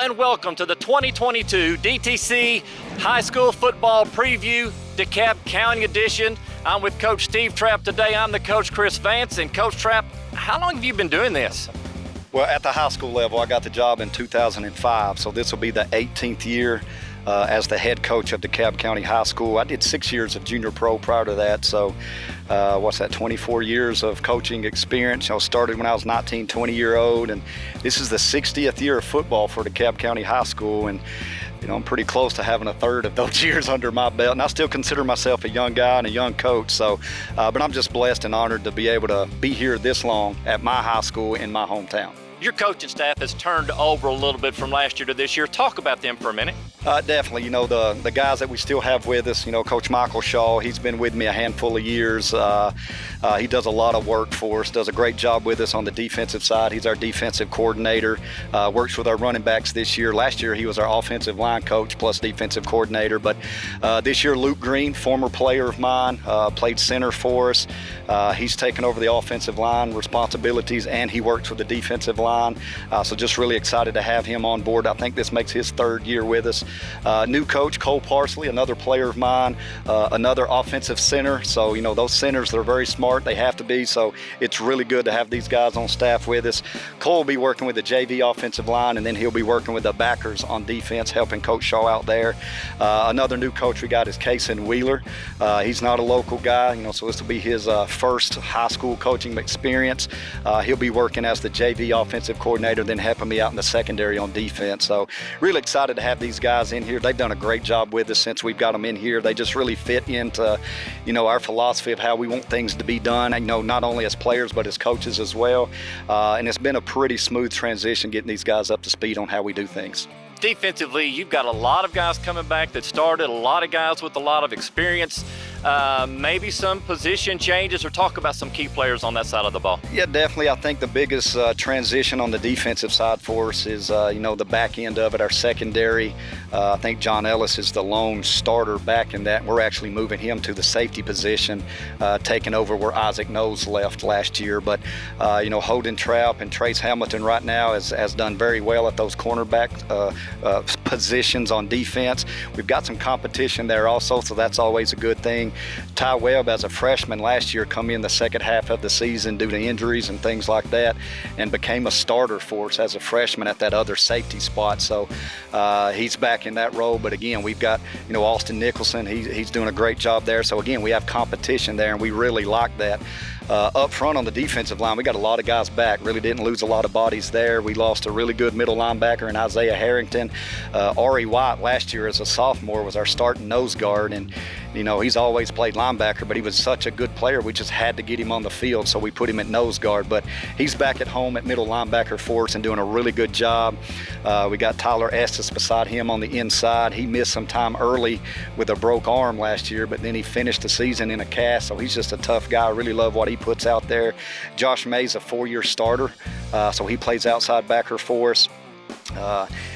and welcome to the 2022 DTC High School Football Preview, DeKalb County Edition. I'm with Coach Steve Trapp today. I'm the coach, Chris Vance. And Coach Trapp, how long have you been doing this? Well, at the high school level, I got the job in 2005, so this will be the 18th year as the head coach of DeKalb County High School. I did 6 years of junior pro prior to that, so 24 years of coaching experience. Started when I was 19, 20-year-old, and this is the 60th year of football for DeKalb County High School, and I'm pretty close to having a third of those years under my belt, and I still consider myself a young guy and a young coach. So, but I'm just blessed and honored to be able to be here this long at my high school in my hometown. Your coaching staff has turned over a little bit from last year to this year. Talk about them for a minute. Definitely. The guys that we still have with us, Coach Michael Shaw, he's been with me a handful of years. He does a lot of work for us, does a great job with us on the defensive side. He's our defensive coordinator, works with our running backs this year. Last year, he was our offensive line coach plus defensive coordinator. But this year, Luke Green, former player of mine, played center for us. He's taken over the offensive line responsibilities, and he works with the defensive line. So just really excited to have him on board. I think this makes his third year with us. New coach, Cole Parsley, another player of mine, another offensive center. So, those centers, they're very smart. They have to be. So it's really good to have these guys on staff with us. Cole will be working with the JV offensive line, and then he'll be working with the backers on defense, helping Coach Shaw out there. Another new coach we got is Kason Wheeler. He's not a local guy, so this will be his first high school coaching experience. He'll be working as the JV offensive coordinator, then helping me out in the secondary on defense. So really excited to have these guys in here. They've done a great job with us since we've got them in here. They just really fit into, our philosophy of how we want things to be done, not only as players, but as coaches as well. And it's been a pretty smooth transition getting these guys up to speed on how we do things. Defensively, you've got a lot of guys coming back that started, a lot of guys with a lot of experience, maybe some position changes, or talk about some key players on that side of the ball. Yeah, definitely. I think the biggest transition on the defensive side for us is, the back end of it, our secondary. I think John Ellis is the lone starter back in that. We're actually moving him to the safety position, taking over where Isaac Knowles left last year. But, Holden Trapp and Trace Hamilton right now has done very well at those cornerback positions on defense. We've got some competition there also, so that's always a good thing. Ty Webb, as a freshman last year, come in the second half of the season due to injuries and things like that, and became a starter for us as a freshman at that other safety spot. So he's back in that role. But again, we've got Austin Nicholson. He's doing a great job there. So again, we have competition there, and we really like that. Up front on the defensive line, we got a lot of guys back. Really didn't lose a lot of bodies there. We lost a really good middle linebacker in Isaiah Harrington. Ari White last year as a sophomore was our starting nose guard, and he's always played linebacker, but he was such a good player, we just had to get him on the field, so we put him at nose guard. But he's back at home at middle linebacker for us and doing a really good job. We got Tyler Estes beside him on the inside. He missed some time early with a broke arm last year, but then he finished the season in a cast, so he's just a tough guy. I really love what he puts out there. Josh May's a 4-year starter, so he plays outside backer for us.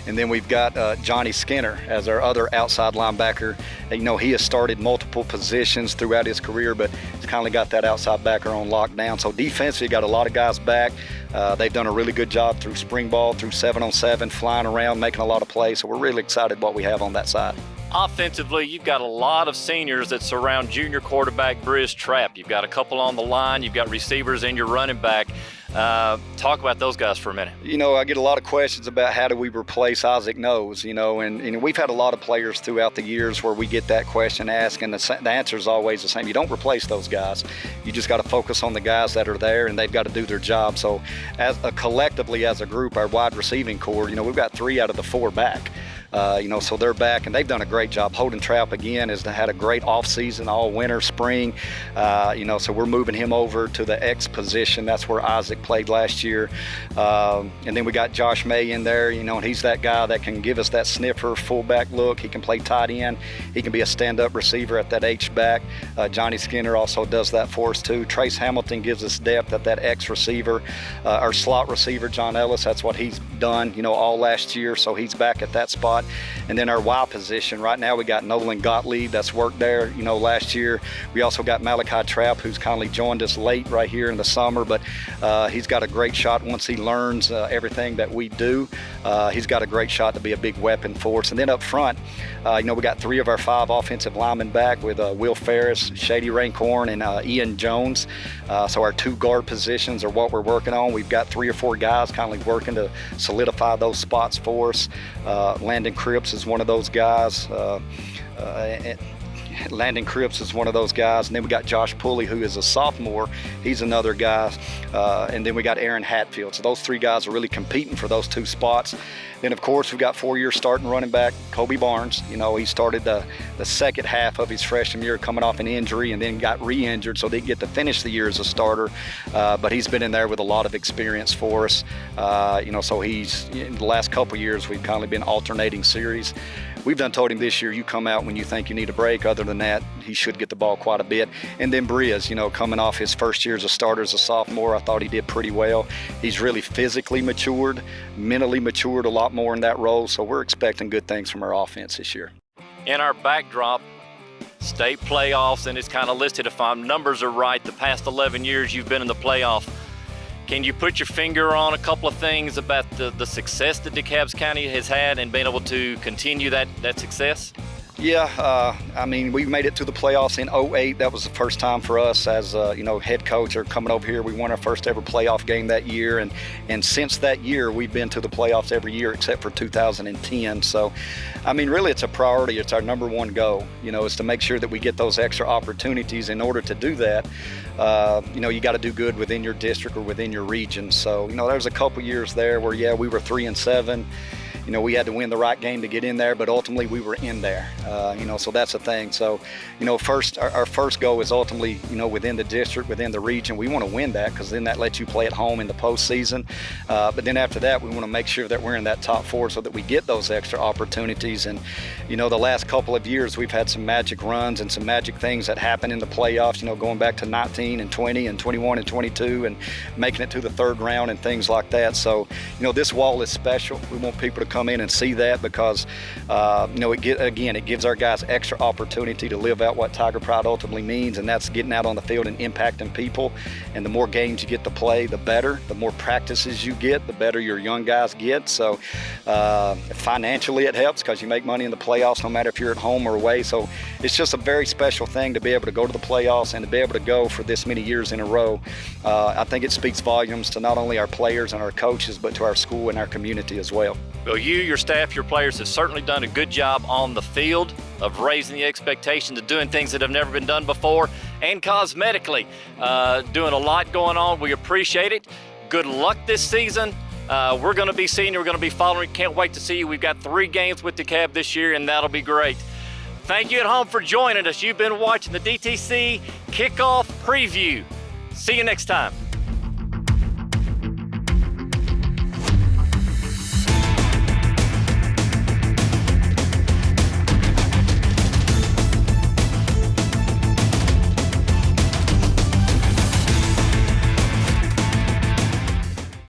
And then we've got Johnny Skinner as our other outside linebacker. He has started multiple positions throughout his career, but he's kind of got that outside backer on lockdown. So defensively, got a lot of guys back. They've done a really good job through spring ball, through 7-on-7, flying around, making a lot of plays. So we're really excited what we have on that side. Offensively, you've got a lot of seniors that surround junior quarterback Steve Trapp. You've got a couple on the line. You've got receivers and your running back. Talk about those guys for a minute. I get a lot of questions about how do we replace Isaac Knowles, and we've had a lot of players throughout the years where we get that question asked, and the answer is always the same. You don't replace those guys. You just got to focus on the guys that are there, and they've got to do their job. So collectively as a group, our wide receiving core, we've got 3 out of the 4 back. So they're back, and they've done a great job. Holden Trapp, again, has had a great offseason all winter, spring. So we're moving him over to the X position. That's where Isaac played last year. And then we got Josh May in there, and he's that guy that can give us that sniffer fullback look. He can play tight end. He can be a stand-up receiver at that H-back. Johnny Skinner also does that for us, too. Trace Hamilton gives us depth at that X receiver. Our slot receiver, John Ellis, that's what he's done, all last year, so he's back at that spot. spot. And then our Y position, right now we got Nolan Gottlieb that's worked there, last year. We also got Malachi Trapp, who's kindly joined us late right here in the summer, but he's got a great shot once he learns everything that we do. He's got a great shot to be a big weapon for us. And then up front, we got 3 of our 5 offensive linemen back with Will Ferris, Shady Raincorn, and Ian Jones. So our 2 guard positions are what we're working on. We've got 3 or 4 guys kind of working to solidify those spots for us. Landon Cripps is one of those guys. Landon Cripps is one of those guys, and then we got Josh Pulley, who is a sophomore. He's another guy, and then we got Aaron Hatfield. So those 3 guys are really competing for those 2 spots. Then, of course, we've got 4-year starting running back Kobe Barnes. He started the second half of his freshman year coming off an injury and then got re-injured, so didn't get to finish the year as a starter. But he's been in there with a lot of experience for us. So he's, in the last couple years, we've kind of been alternating series. We've done told him this year, you come out when you think you need a break. Other than that, he should get the ball quite a bit. And then Briz, coming off his first year as a starter as a sophomore, I thought he did pretty well. He's really physically matured, mentally matured a lot more in that role. So we're expecting good things from our offense this year. In our backdrop, state playoffs, and it's kind of listed, if my numbers are right, the past 11 years you've been in the playoff. Can you put your finger on a couple of things about the success that DeKalb County has had and being able to continue that success? Yeah, we made it to the playoffs in 2008. That was the first time for us as head coach or coming over here. We won our first ever playoff game that year, and since that year we've been to the playoffs every year except for 2010. So, really it's a priority. It's our number 1 goal. Is to make sure that we get those extra opportunities. In order to do that, you got to do good within your district or within your region. So, there's a couple years there where we were 3-7. We had to win the right game to get in there, but ultimately we were in there. So that's the thing. So, our first goal is ultimately, within the district, within the region. We want to win that because then that lets you play at home in the postseason. But then after that, we want to make sure that we're in that top 4 so that we get those extra opportunities. And, the last couple of years, we've had some magic runs and some magic things that happen in the playoffs, going back to 19 and 20 and 21 and 22 and making it to the 3rd round and things like that. So, this wall is special. We want people to come in and see that because, it gives our guys extra opportunity to live out what Tiger Pride ultimately means, and that's getting out on the field and impacting people. And the more games you get to play, the better. The more practices you get, the better your young guys get. So financially it helps because you make money in the playoffs no matter if you're at home or away. So it's just a very special thing to be able to go to the playoffs and to be able to go for this many years in a row. I think it speaks volumes to not only our players and our coaches, but to our school and our community as well. Well, you, your staff, your players have certainly done a good job on the field of raising the expectations of doing things that have never been done before, and cosmetically doing a lot going on. We appreciate it. Good luck this season. We're going to be seeing you. We're going to be following. Can't wait to see you. We've got 3 games with DeKalb this year, and that'll be great. Thank you at home for joining us. You've been watching the DTC Kickoff Preview. See you next time.